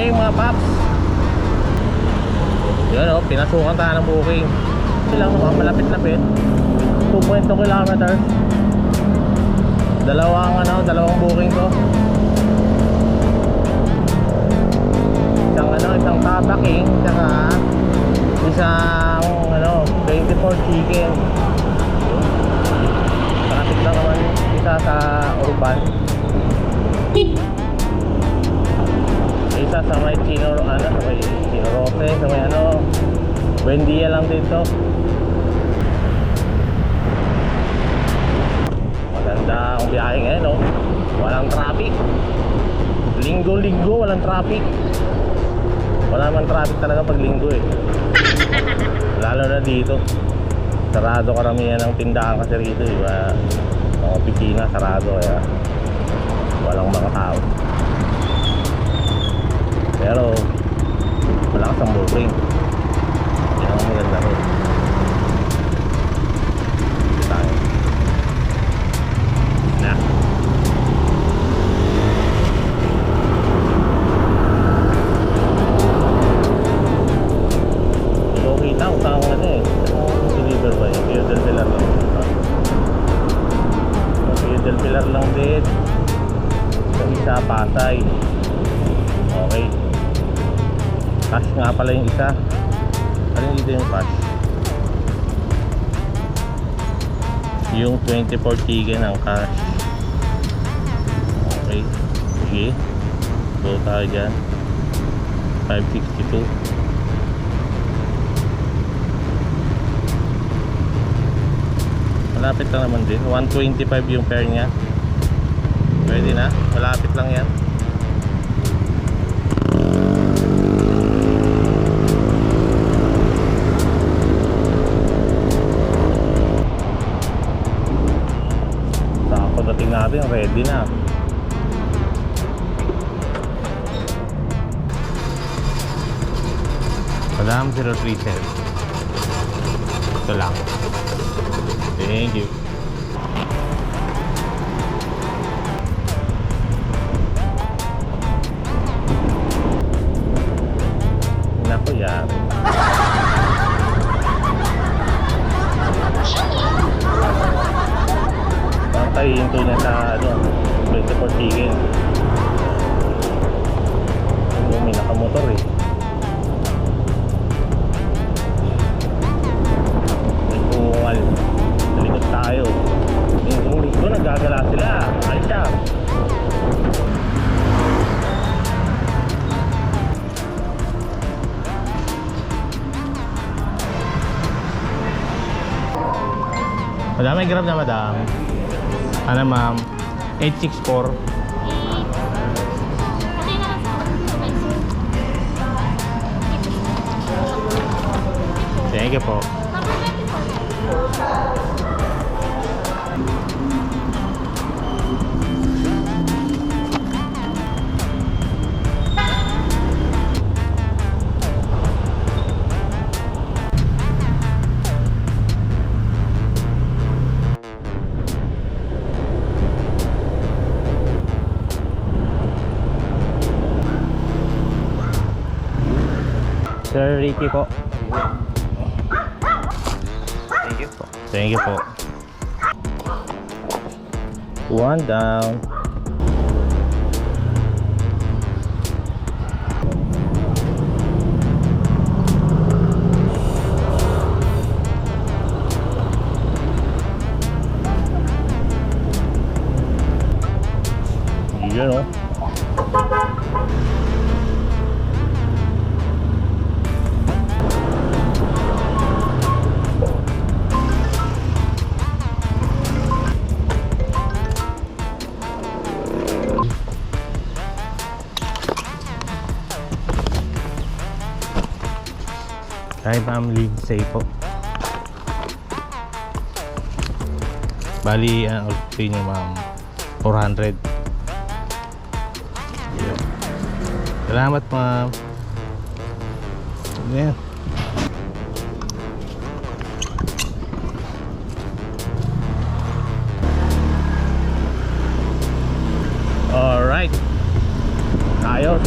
morning mga paps. Yun o, pinasukan tayo ng booking. Ilang naman, malapit-lapit 2.2 kilometers. Dalawang booking ko. Isang tabaking, saka isang 24 chicken. Malapit lang naman isa sa urban. Isa sa may Chinorote, sa may Buendia lang dito. Maganda ang biyahe ngayon, no? Walang traffic. Linggo-linggo walang traffic. Wala naman traffic talaga pag linggo eh. Lalo na dito. Sarado karamihan ng tindahan kasi rito, di ba? Mga opisina sarado, kaya walang mga tao. Pero malakas ang booking. Yan ang maganda rin. Dito tayo na. So kita ko sa deliver ba yung Piedel Pilar lang. Yung Piedel Pilar lang din. Sa isa Pasay. Okay. Cash nga pala yung isa. Ano dito yung cash? Yung 24 chicken ang cash. Okay. Sige. Go tayo dyan. 562. Malapit lang naman din. 125 yung fare nya. Pwede na. Malapit lang yan. Dating natin, ready na. Salam 037. Ito lang. Thank you. Naku yan. Hinto niya sa 24 chicken. May nakamotor eh. May pungal. Nalikot tayo. Yung linggo nagagala sila. Ay siya. Madam, may grab na madam. Ano ma'am? 864. Thank you po. Sir Ricky po. Thank you po. Thank you po. One down. You know. Hi ma'am, leave safe po. Bali, ang fee niyo ma'am 400. Yeah. Salamat ma'am. Yeah. Alright. Ayos.